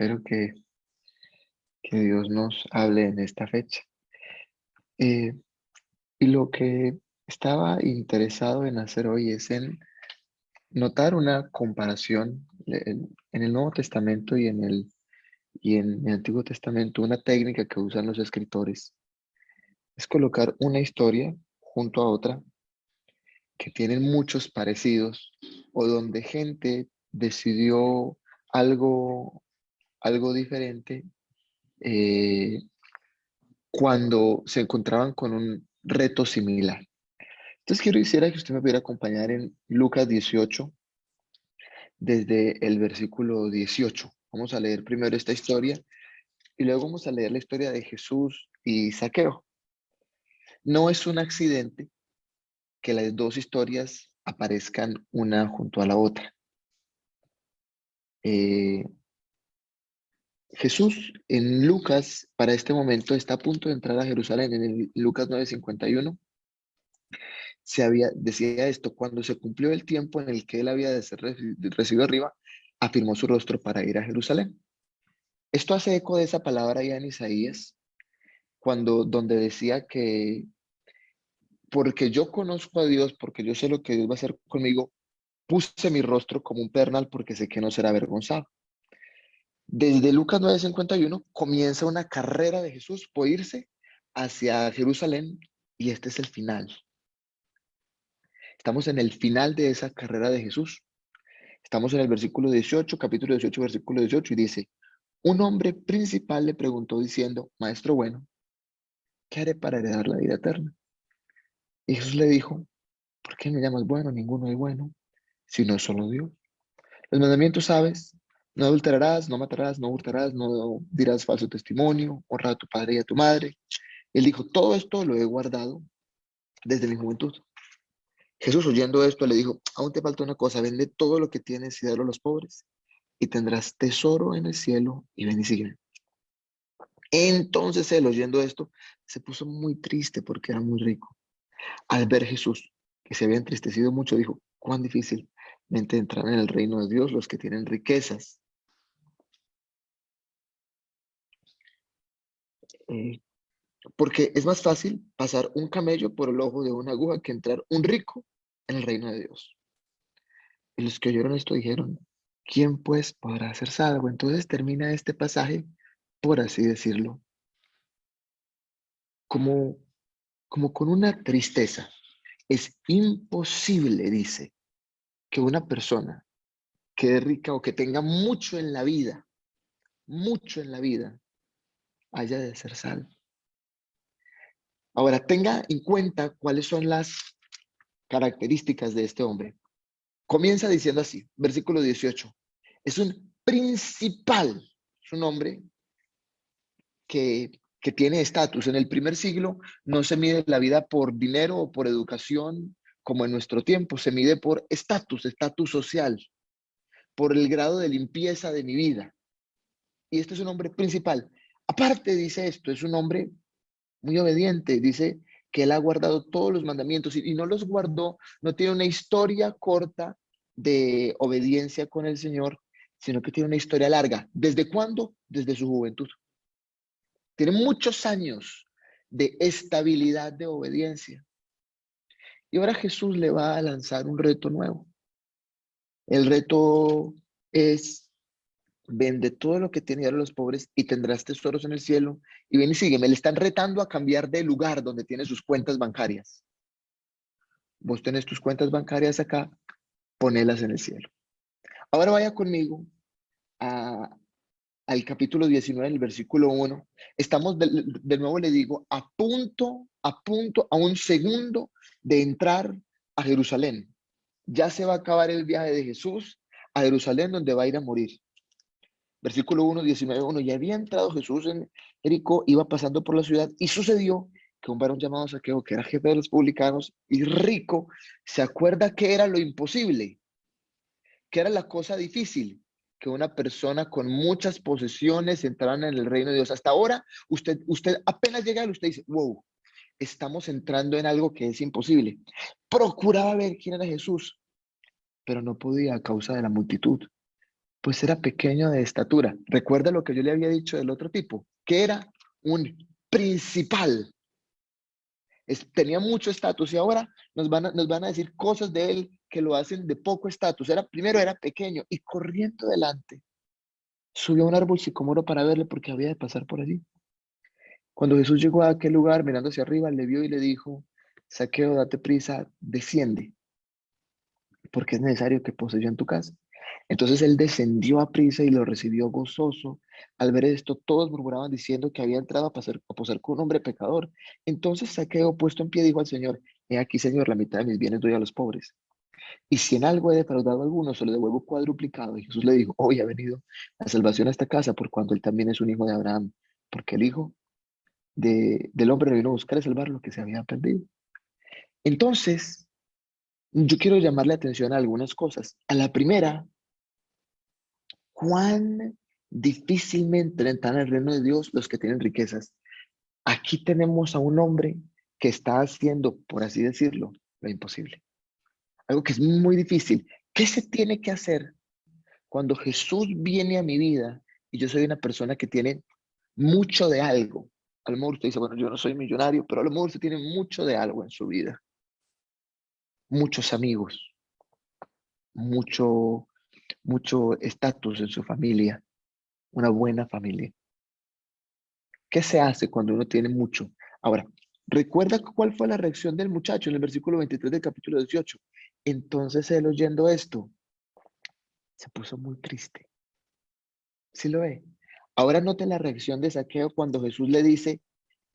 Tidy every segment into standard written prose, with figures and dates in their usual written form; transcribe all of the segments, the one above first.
Espero que Dios nos hable en esta fecha. Eh, y lo que estaba interesado en hacer hoy es en notar una comparación en el Nuevo Testamento y en el Antiguo Testamento. Una técnica que usan los escritores es colocar una historia junto a otra que tienen muchos parecidos o donde gente decidió algo, algo diferente eh, cuando se encontraban con un reto similar. Entonces quisiera que usted me pudiera acompañar en Lucas 18, desde el versículo 18. Vamos a leer primero esta historia y luego vamos a leer la historia de Jesús y Zaqueo. No es un accidente que las dos historias aparezcan una junto a la otra. Eh, Jesús en Lucas, para este momento, está a punto de entrar a Jerusalén. En el Lucas 9:51 decía esto: cuando se cumplió el tiempo en el que él había de ser recibido arriba, afirmó su rostro para ir a Jerusalén. Esto hace eco de esa palabra ya en Isaías, donde decía que porque yo conozco a Dios, porque yo sé lo que Dios va a hacer conmigo, puse mi rostro como un pernal porque sé que no será avergonzado. Desde Lucas 9:51 comienza una carrera de Jesús por irse hacia Jerusalén y este es el final. Estamos en el final de esa carrera de Jesús. Estamos en el versículo 18, capítulo 18, versículo 18 y dice: un hombre principal le preguntó diciendo: Maestro bueno, ¿qué haré para heredar la vida eterna? Y Jesús le dijo: ¿por qué me llamas bueno? Ninguno es bueno, sino solo Dios. Los mandamientos sabes: no adulterarás, no matarás, no hurtarás, no dirás falso testimonio, honra a tu padre y a tu madre. Él dijo: todo esto lo he guardado desde mi juventud. Jesús, oyendo esto, le dijo: aún te falta una cosa, vende todo lo que tienes y dalo a los pobres, y tendrás tesoro en el cielo, y ven y sígueme. Entonces él, oyendo esto, se puso muy triste porque era muy rico. Al ver Jesús, que se había entristecido mucho, dijo: cuán difícilmente entrarán en el reino de Dios los que tienen riquezas. Eh, Porque es más fácil pasar un camello por el ojo de una aguja que entrar un rico en el reino de Dios. Y los que oyeron esto dijeron: ¿quién pues podrá ser salvo? Entonces termina este pasaje, por así decirlo, como, como con una tristeza. Es imposible, dice, que una persona quede rica o que tenga mucho en la vida, haya de ser salvo. Ahora, tenga en cuenta cuáles son las características de este hombre. Comienza diciendo así, versículo 18. Es un principal, es un hombre que tiene estatus. En el primer siglo no se mide la vida por dinero o por educación como en nuestro tiempo, se mide por estatus social, por el grado de limpieza de mi vida. Y este es un hombre principal. Aparte dice esto, es un hombre muy obediente, dice que él ha guardado todos los mandamientos y no los guardó, no tiene una historia corta de obediencia con el Señor, sino que tiene una historia larga. ¿Desde cuándo? Desde su juventud. Tiene muchos años de estabilidad de obediencia. Y ahora Jesús le va a lanzar un reto nuevo. El reto es: vende todo lo que tienes a los pobres y tendrás tesoros en el cielo. Y ven y sígueme. Le están retando a cambiar de lugar donde tiene sus cuentas bancarias. Vos tenés tus cuentas bancarias acá, ponelas en el cielo. Ahora vaya conmigo a, al capítulo 19, el versículo 1. Estamos, de nuevo le digo, a un segundo de entrar a Jerusalén. Ya se va a acabar el viaje de Jesús a Jerusalén, donde va a ir a morir. Versículo 1, 19:1. Y había entrado Jesús en Jericó, iba pasando por la ciudad, y sucedió que un varón llamado Zaqueo, que era jefe de los publicanos y rico, se acuerda que era lo imposible, que era la cosa difícil, que una persona con muchas posesiones entrara en el reino de Dios. Hasta ahora, usted apenas llega y usted dice: wow, estamos entrando en algo que es imposible. Procuraba ver quién era Jesús, pero no podía a causa de la multitud, Pues era pequeño de estatura. Recuerda lo que yo le había dicho del otro tipo, que era un principal. Tenía mucho estatus y ahora nos van a decir cosas de él que lo hacen de poco estatus. Primero era pequeño y corriendo delante, subió a un árbol sicómoro para verle porque había de pasar por allí. Cuando Jesús llegó a aquel lugar, mirando hacia arriba, le vio y le dijo: Zaqueo, date prisa, desciende, porque es necesario que pose yo en tu casa. Entonces él descendió a prisa y lo recibió gozoso. Al ver esto, todos murmuraban diciendo que había entrado a posar con un hombre pecador. Entonces Zaqueo, puesto en pie, dijo al Señor: He aquí, Señor, la mitad de mis bienes doy a los pobres. Y si en algo he defraudado a alguno, se lo devuelvo cuadruplicado. Y Jesús le dijo: Hoy ha venido la salvación a esta casa, por cuanto él también es un hijo de Abraham, porque el Hijo del Hombre vino a buscar y salvar lo que se había perdido. Entonces, yo quiero llamarle atención a algunas cosas. A la primera, cuán difícilmente entran al reino de Dios los que tienen riquezas. Aquí tenemos a un hombre que está haciendo, por así decirlo, lo imposible. Algo que es muy difícil. ¿Qué se tiene que hacer cuando Jesús viene a mi vida y yo soy una persona que tiene mucho de algo? A lo mejor usted dice: bueno, yo no soy millonario, pero a lo mejor usted tiene mucho de algo en su vida. Muchos amigos, mucho, mucho estatus en su familia, una buena familia. ¿Qué se hace cuando uno tiene mucho? Ahora, recuerda cuál fue la reacción del muchacho en el versículo 23 del capítulo 18. Entonces él, oyendo esto, se puso muy triste. ¿Sí lo ve? Ahora note la reacción de Zaqueo cuando Jesús le dice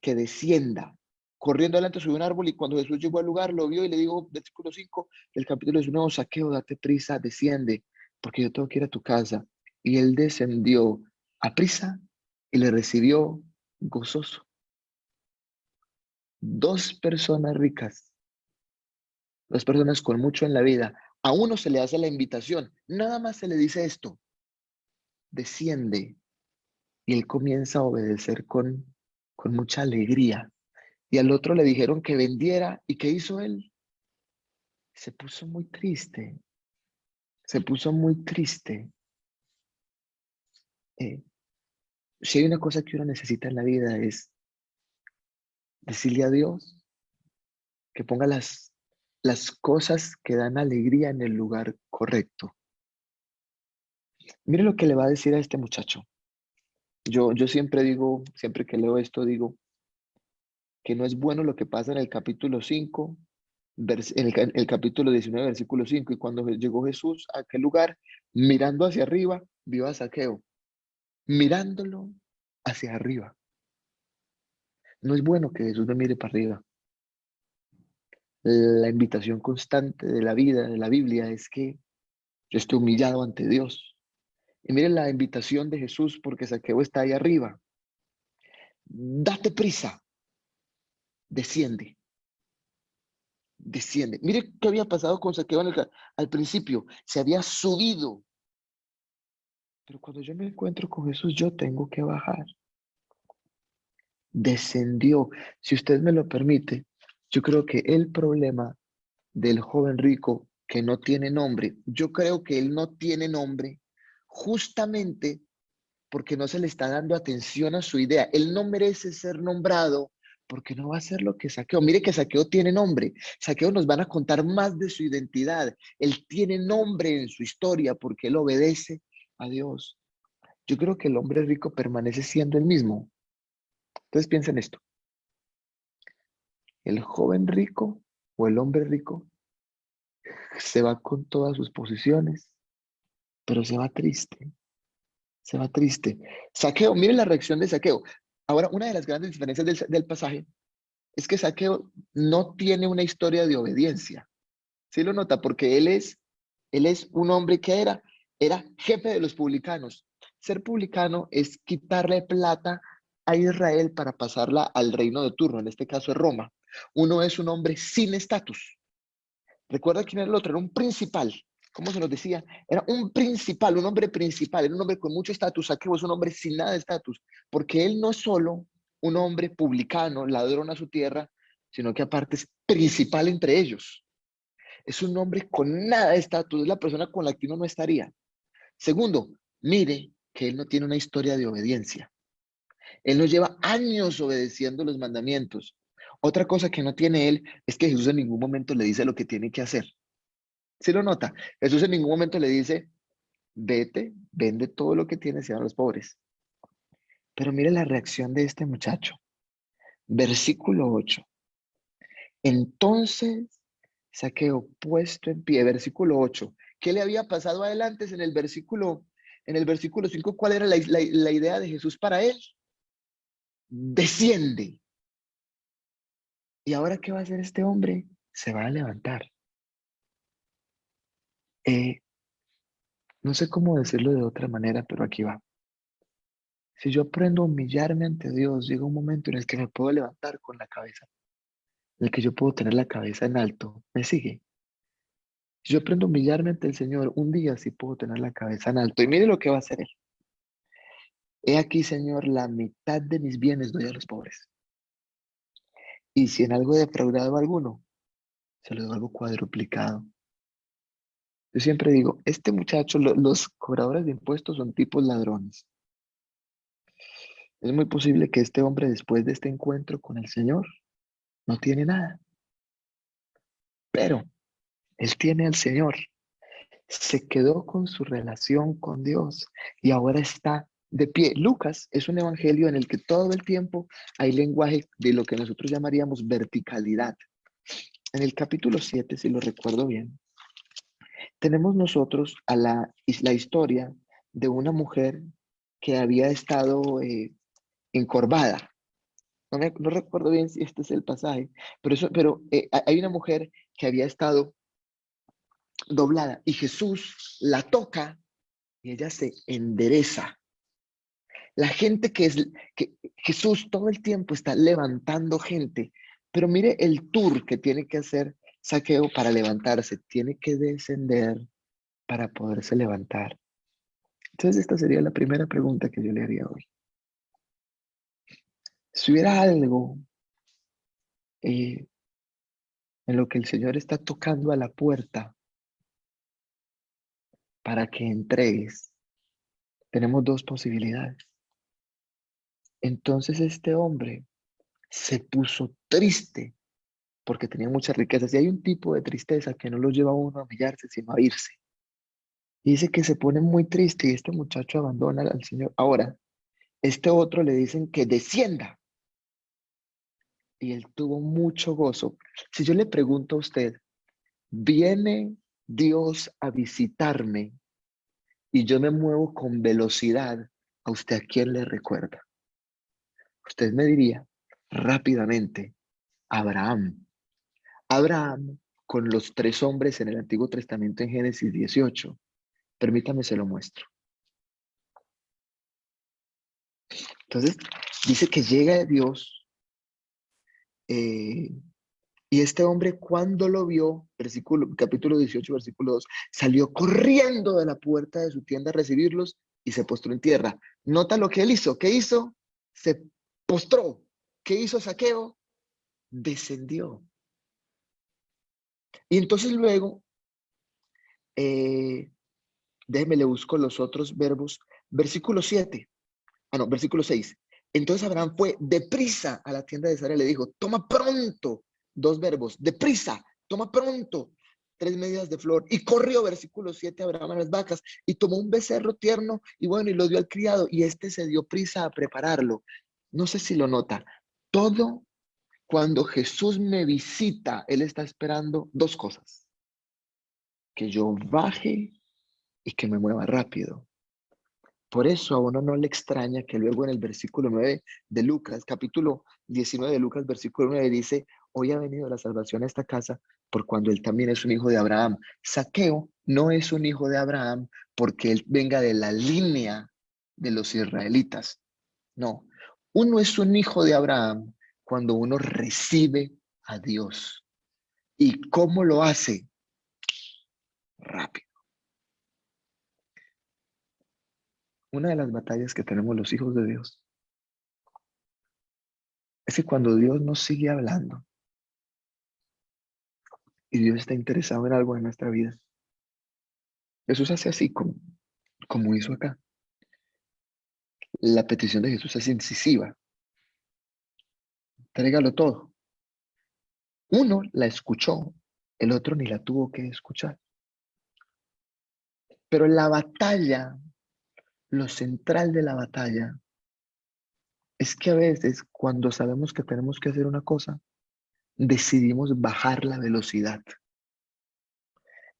que descienda. Corriendo adelante subió un árbol y cuando Jesús llegó al lugar lo vio y le dijo, versículo 5 del capítulo 19, Zaqueo, date prisa, desciende, porque yo tengo que ir a tu casa. Y él descendió a prisa y le recibió gozoso. Dos personas ricas, dos personas con mucho en la vida. A uno se le hace la invitación, nada más se le dice esto: desciende. Y él comienza a obedecer con mucha alegría. Y al otro le dijeron que vendiera. ¿Y qué hizo él? Se puso muy triste. Se puso muy triste. Eh, si hay una cosa que uno necesita en la vida es decirle a Dios que ponga las cosas que dan alegría en el lugar correcto. Mire lo que le va a decir a este muchacho. Yo siempre digo, siempre que leo esto, digo que no es bueno lo que pasa en el capítulo 5, en el capítulo 19, versículo 5. Y cuando llegó Jesús a aquel lugar, mirando hacia arriba, vio a Zaqueo, mirándolo hacia arriba. No es bueno que Jesús me mire para arriba. La invitación constante de la vida, de la Biblia, es que yo esté humillado ante Dios. Y miren la invitación de Jesús, porque Zaqueo está ahí arriba. Date prisa, desciende. Desciende. Mire qué había pasado con Zaqueo al principio. Se había subido. Pero cuando yo me encuentro con Jesús, yo tengo que bajar. Descendió. Si usted me lo permite, yo creo que el problema del joven rico que no tiene nombre, yo creo que él no tiene nombre justamente porque no se le está dando atención a su idea. Él no merece ser nombrado porque no va a ser lo que Zaqueo. Mire que Zaqueo tiene nombre. Zaqueo nos van a contar más de su identidad. Él tiene nombre en su historia porque él obedece a Dios. Yo creo que el hombre rico permanece siendo el mismo. Entonces piensen esto. El joven rico o el hombre rico se va con todas sus posesiones, pero se va triste. Se va triste. Zaqueo, miren la reacción de Zaqueo. Ahora, una de las grandes diferencias del pasaje es que Zaqueo no tiene una historia de obediencia. ¿Sí lo nota? Porque él es un hombre que era jefe de los publicanos. Ser publicano es quitarle plata a Israel para pasarla al reino de turno, en este caso es Roma. Uno es un hombre sin estatus. Recuerda quién era el otro, era un principal. ¿Cómo se nos decía? Era un principal, un hombre principal, era un hombre con mucho estatus. Zaqueo es un hombre sin nada de estatus, porque él no es solo un hombre publicano, ladrón a su tierra, sino que aparte es principal entre ellos. Es un hombre con nada de estatus, es la persona con la que uno no estaría. Segundo, mire que él no tiene una historia de obediencia. Él no lleva años obedeciendo los mandamientos. Otra cosa que no tiene él es que Jesús en ningún momento le dice lo que tiene que hacer. ¿Sí lo nota? Jesús en ningún momento le dice, vete, vende todo lo que tienes y a los pobres. Pero mire la reacción de este muchacho. Versículo 8. Entonces Saqueo, puesto en pie, versículo 8. ¿Qué le había pasado a él antes en el versículo 5? ¿Cuál era la idea de Jesús para él? Desciende. ¿Y ahora qué va a hacer este hombre? Se va a levantar. Eh, no sé cómo decirlo de otra manera, pero aquí va. Si yo aprendo a humillarme ante Dios, llega un momento en el que me puedo levantar con la cabeza, en el que yo puedo tener la cabeza en alto. ¿Me sigue? Si yo aprendo a humillarme ante el Señor, un día sí puedo tener la cabeza en alto. Y mire lo que va a hacer él. He aquí, Señor, la mitad de mis bienes doy a los pobres. Y si en algo he defraudado a alguno, se lo devuelvo cuadruplicado. Yo siempre digo, este muchacho, los cobradores de impuestos son tipos ladrones. Es muy posible que este hombre, después de este encuentro con el Señor, no tiene nada. Pero él tiene al Señor. Se quedó con su relación con Dios y ahora está de pie. Lucas es un evangelio en el que todo el tiempo hay lenguaje de lo que nosotros llamaríamos verticalidad. En el capítulo 7, si lo recuerdo bien, tenemos nosotros a la historia de una mujer que había estado encorvada. No recuerdo bien si este es el pasaje, pero hay una mujer que había estado doblada y Jesús la toca y ella se endereza. La gente que Jesús todo el tiempo está levantando gente, pero mire el tour que tiene que hacer Saqueo para levantarse, tiene que descender para poderse levantar. Entonces esta sería la primera pregunta que yo le haría hoy. Si hubiera algo eh, en lo que el Señor está tocando a la puerta para que entregues, tenemos dos posibilidades. Entonces este hombre se puso triste porque tenía muchas riquezas. Y hay un tipo de tristeza que no lo lleva a uno a humillarse, sino a irse. Y dice que se pone muy triste y este muchacho abandona al Señor. Ahora, este otro le dicen que descienda. Y él tuvo mucho gozo. Si yo le pregunto a usted, ¿viene Dios a visitarme y yo me muevo con velocidad? ¿A usted a quién le recuerda? Usted me diría rápidamente, Abraham. Abraham con los tres hombres en el Antiguo Testamento en Génesis 18. Permítame, se lo muestro. Entonces, dice que llega Dios eh, y este hombre cuando lo vio, capítulo 18, versículo 2, salió corriendo de la puerta de su tienda a recibirlos y se postró en tierra. Nota lo que él hizo. ¿Qué hizo? Se postró. ¿Qué hizo Saqueo? Descendió. Y entonces luego, eh, déjeme, le busco los otros verbos. Versículo 7. No, versículo 6. Entonces Abraham fue deprisa a la tienda de Sara y le dijo, toma pronto, dos verbos, deprisa, toma pronto, 3 medidas de flor. Y corrió, versículo 7, Abraham a las vacas y tomó un becerro tierno y bueno, y lo dio al criado y este se dio prisa a prepararlo. No sé si lo nota. Todo cuando Jesús me visita, Él está esperando dos cosas. Que yo baje y que me mueva rápido. Por eso a uno no le extraña que luego en el versículo 9 de Lucas, capítulo 19 de Lucas, versículo 9 dice, hoy ha venido la salvación a esta casa por cuando él también es un hijo de Abraham. Saqueo no es un hijo de Abraham porque él venga de la línea de los israelitas. No, uno es un hijo de Abraham cuando uno recibe a Dios. ¿Y cómo lo hace? Rápido. Una de las batallas que tenemos los hijos de Dios es que cuando Dios nos sigue hablando y Dios está interesado en algo en nuestra vida, Jesús hace así, como hizo acá. La petición de Jesús es incisiva. Trégalo todo. Uno la escuchó, el otro ni la tuvo que escuchar. Pero la batalla, lo central de la batalla, es que a veces cuando sabemos que tenemos que hacer una cosa, decidimos bajar la velocidad.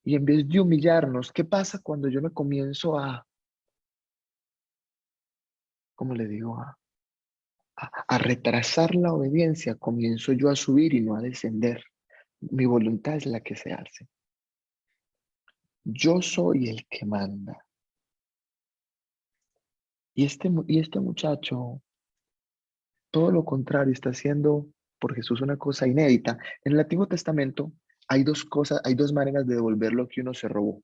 Y en vez de humillarnos, ¿qué pasa cuando yo me comienzo ¿cómo le digo? A retrasar la obediencia, comienzo yo a subir y no a descender. Mi voluntad es la que se hace. Yo soy el que manda. Y este muchacho, todo lo contrario, está haciendo por Jesús una cosa inédita. En el Antiguo Testamento hay dos cosas, hay dos maneras de devolver lo que uno se robó.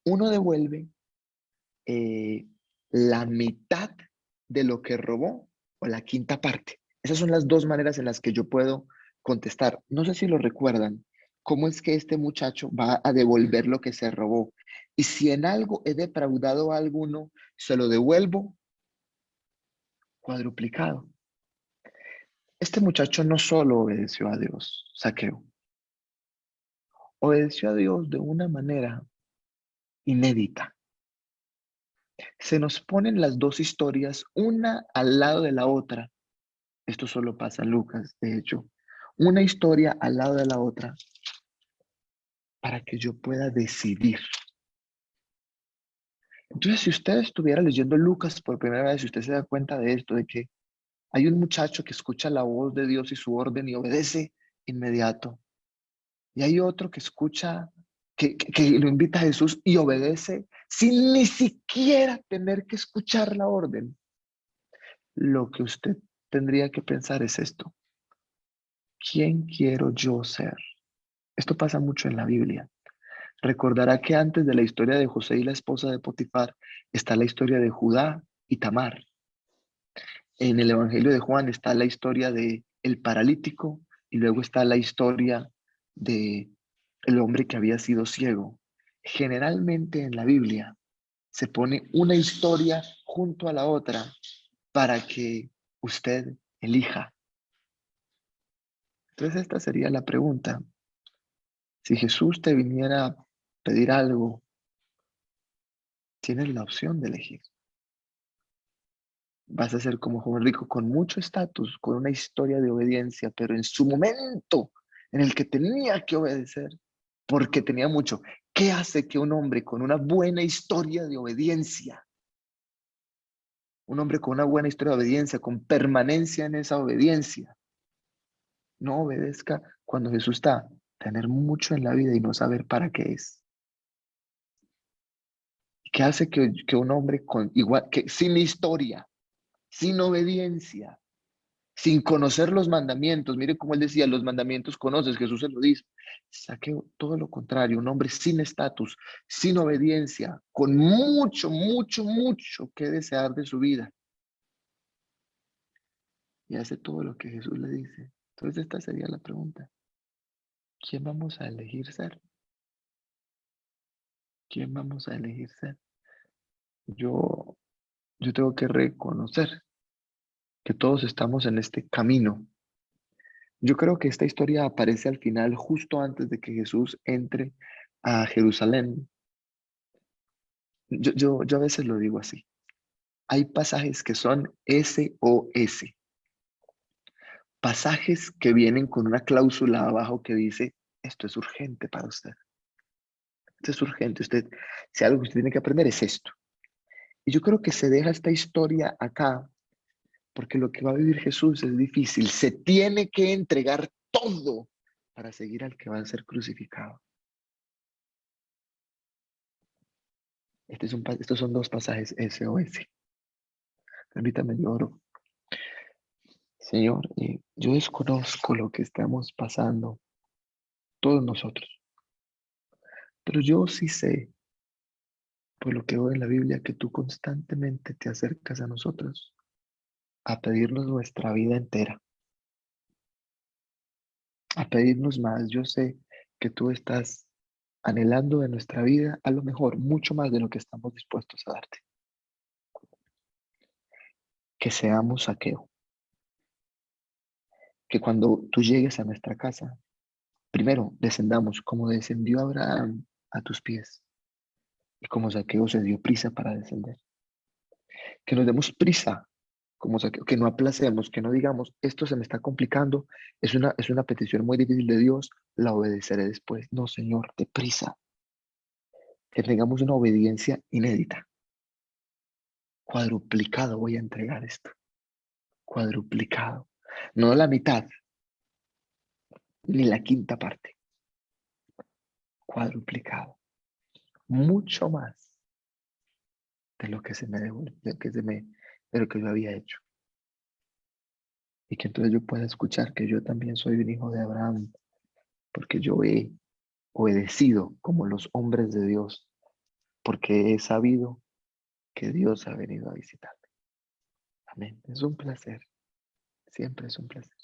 Uno devuelve eh, la mitad de lo que robó o la quinta parte. Esas son las dos maneras en las que yo puedo contestar. No sé si lo recuerdan. ¿Cómo es que este muchacho va a devolver lo que se robó? Y si en algo he defraudado a alguno, se lo devuelvo cuadruplicado. Este muchacho no solo obedeció a Dios, Saqueo, obedeció a Dios de una manera inédita. Se nos ponen las dos historias una al lado de la otra. Esto solo pasa en Lucas, de hecho. Una historia al lado de la otra para que yo pueda decidir. Entonces, si usted estuviera leyendo Lucas por primera vez, si usted se da cuenta de esto, de que hay un muchacho que escucha la voz de Dios y su orden y obedece inmediato. Y hay otro que escucha, que lo invita a Jesús y obedece sin ni siquiera tener que escuchar la orden. Lo que usted tendría que pensar es esto. ¿Quién quiero yo ser? Esto pasa mucho en la Biblia. Recordará que antes de la historia de José y la esposa de Potifar está la historia de Judá y Tamar. En el Evangelio de Juan está la historia de el paralítico y luego está la historia de el hombre que había sido ciego. Generalmente en la Biblia se pone una historia junto a la otra para que usted elija. Entonces esta sería la pregunta. Si Jesús te viniera a pedir algo, tienes la opción de elegir. Vas a ser como joven rico con mucho estatus, con una historia de obediencia, pero en su momento en el que tenía que obedecer, porque tenía mucho. ¿Qué hace que un hombre con una buena historia de obediencia, un hombre con una buena historia de obediencia, con permanencia en esa obediencia, no obedezca cuando Jesús está? Tener mucho en la vida y no saber para qué es. ¿Qué hace que un hombre con igual, que sin historia, sin obediencia, sin conocer los mandamientos? Mire cómo él decía, los mandamientos conoces, Jesús se lo dice. Saqueo, todo lo contrario, un hombre sin estatus, sin obediencia, con mucho, mucho, mucho que desear de su vida. Y hace todo lo que Jesús le dice. Entonces esta sería la pregunta. ¿Quién vamos a elegir ser? ¿Quién vamos a elegir ser? Yo, yo tengo que reconocer que todos estamos en este camino. Yo creo que esta historia aparece al final, justo antes de que Jesús entre a Jerusalén. Yo a veces lo digo así. Hay pasajes que son SOS, pasajes que vienen con una cláusula abajo que dice, esto es urgente para usted. Esto es urgente. Usted, si algo que usted tiene que aprender es esto. Y yo creo que se deja esta historia acá porque lo que va a vivir Jesús es difícil. Se tiene que entregar todo para seguir al que va a ser crucificado. Estos son dos pasajes SOS. Permítame, yo oro. Señor, yo desconozco lo que estamos pasando todos nosotros, pero yo sí sé, por lo que veo en la Biblia, que tú constantemente te acercas a nosotros a pedirnos nuestra vida entera, a pedirnos más. Yo sé que tú estás anhelando de nuestra vida a lo mejor mucho más de lo que estamos dispuestos a darte. Que seamos Zaqueo, que cuando tú llegues a nuestra casa, primero descendamos como descendió Abraham a tus pies y como Zaqueo se dio prisa para descender. Que nos demos prisa, como Zaqueo, que no aplacemos, que no digamos, esto se me está complicando, es una petición muy difícil de Dios, la obedeceré después. No, Señor, de prisa. Que tengamos una obediencia inédita. Cuadruplicado voy a entregar esto. Cuadruplicado. No la mitad, ni la quinta parte. Cuadruplicado. Mucho más de lo que se me devuelve, de lo que yo había hecho. Y que entonces yo pueda escuchar que yo también soy un hijo de Abraham, porque yo he obedecido como los hombres de Dios, porque he sabido que Dios ha venido a visitarme. Amén. Es un placer. Siempre es un placer.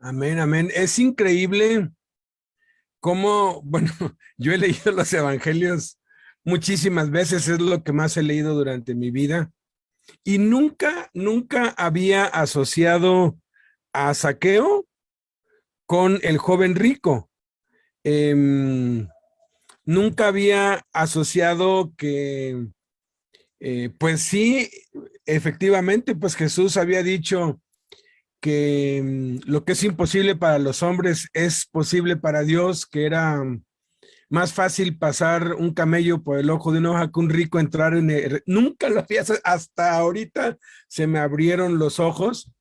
Amén, amén. Es increíble cómo, bueno, yo he leído los evangelios muchísimas veces, es lo que más he leído durante mi vida, y nunca había asociado a Zaqueo con el joven rico. Nunca había asociado que, pues sí, efectivamente, pues Jesús había dicho que lo que es imposible para los hombres es posible para Dios, que era más fácil pasar un camello por el ojo de una hoja que un rico entrar en el... Nunca lo había, hasta ahorita se me abrieron los ojos,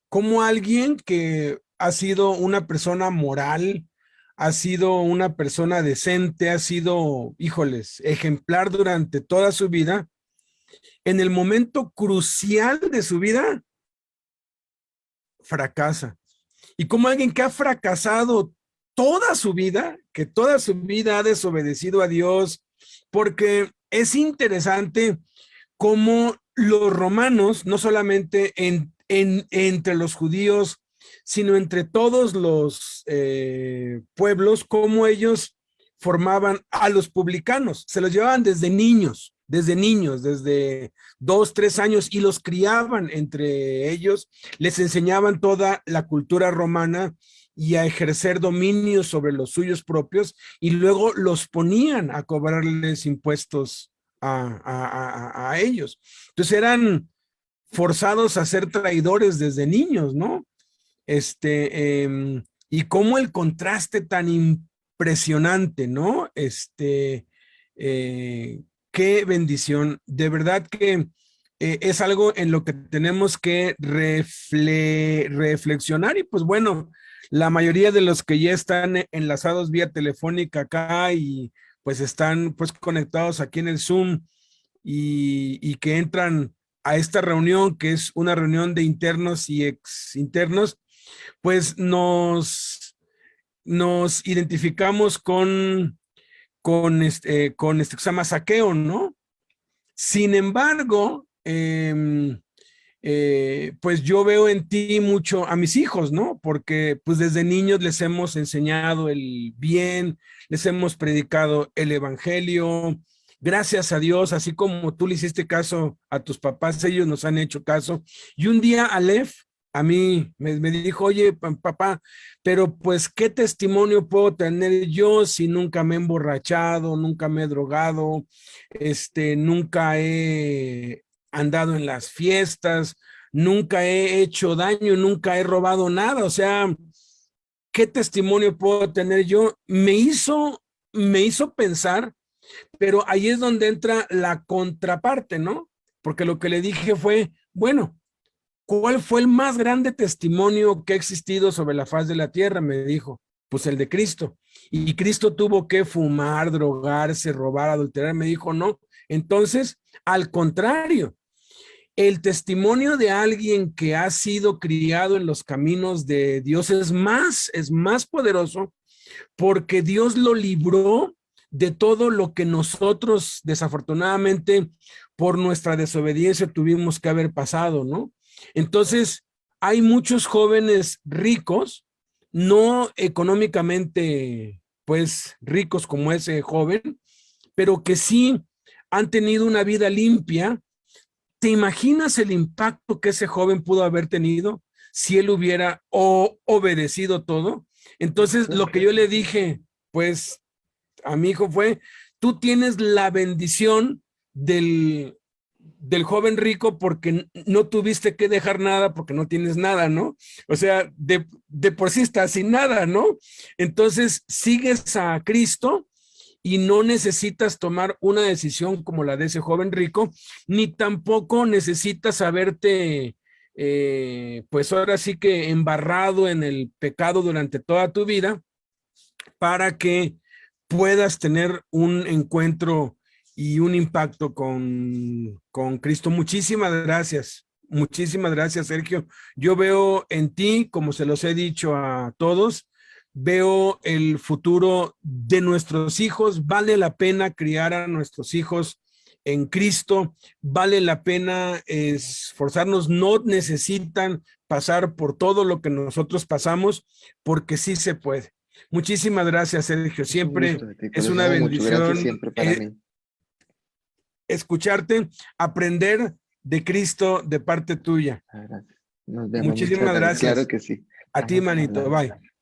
como alguien que ha sido una persona moral, ha sido una persona decente, ha sido, híjoles, ejemplar durante toda su vida, en el momento crucial de su vida, fracasa. Y como alguien que ha fracasado toda su vida, que toda su vida ha desobedecido a Dios, porque es interesante cómo los romanos, no solamente entre los judíos, sino entre todos los pueblos, cómo ellos formaban a los publicanos, se los llevaban desde 2, 3 años, y los criaban entre ellos, les enseñaban toda la cultura romana y a ejercer dominio sobre los suyos propios, y luego los ponían a cobrarles impuestos a ellos. Entonces eran forzados a ser traidores desde niños, ¿no? Y cómo el contraste tan impresionante, ¿no? Qué bendición. De verdad que es algo en lo que tenemos que reflexionar, y pues bueno, la mayoría de los que ya están enlazados vía telefónica acá y pues están pues conectados aquí en el Zoom y que entran a esta reunión, que es una reunión de internos y ex internos, pues nos identificamos con que se llama Zaqueo, ¿no? Sin embargo, pues yo veo en ti mucho a mis hijos, ¿no? Porque pues desde niños les hemos enseñado el bien, les hemos predicado el evangelio. Gracias a Dios, así como tú le hiciste caso a tus papás, ellos nos han hecho caso. Y un día Aleph a mí me dijo, oye, papá, pero pues, ¿qué testimonio puedo tener yo si nunca me he emborrachado, nunca me he drogado, nunca he andado en las fiestas, nunca he hecho daño, nunca he robado nada? O sea, ¿qué testimonio puedo tener yo? Me hizo pensar, pero ahí es donde entra la contraparte, ¿no? Porque lo que le dije fue, bueno, ¿cuál fue el más grande testimonio que ha existido sobre la faz de la tierra? Me dijo, pues el de Cristo. Y Cristo tuvo que fumar, drogarse, robar, adulterar. Me dijo, no. Entonces, al contrario, el testimonio de alguien que ha sido criado en los caminos de Dios es más poderoso, porque Dios lo libró de todo lo que nosotros desafortunadamente por nuestra desobediencia tuvimos que haber pasado, ¿no? Entonces, hay muchos jóvenes ricos, no económicamente pues ricos como ese joven, pero que sí han tenido una vida limpia. ¿Te imaginas el impacto que ese joven pudo haber tenido si él hubiera obedecido todo? Entonces, lo que yo le dije, pues, a mi hijo fue, tú tienes la bendición del joven rico porque no tuviste que dejar nada porque no tienes nada, ¿no? O sea, de por sí estás sin nada, ¿no? Entonces, sigues a Cristo y no necesitas tomar una decisión como la de ese joven rico, ni tampoco necesitas haberte, pues ahora sí que embarrado en el pecado durante toda tu vida para que puedas tener un encuentro y un impacto con Cristo. Muchísimas gracias, Sergio. Yo veo en ti, como se los he dicho a todos, veo el futuro de nuestros hijos. Vale la pena criar a nuestros hijos en Cristo, vale la pena esforzarnos, no necesitan pasar por todo lo que nosotros pasamos, porque sí se puede. Muchísimas gracias, Sergio. Es un Siempre gusto, te es una amo mucho. Gracias bendición siempre para mí. escucharte, aprender de Cristo de parte tuya. Gracias. Nos vemos, muchas Muchísimas gracias. Claro gracias. que sí. A ti, Estamos manito. hablando. Bye.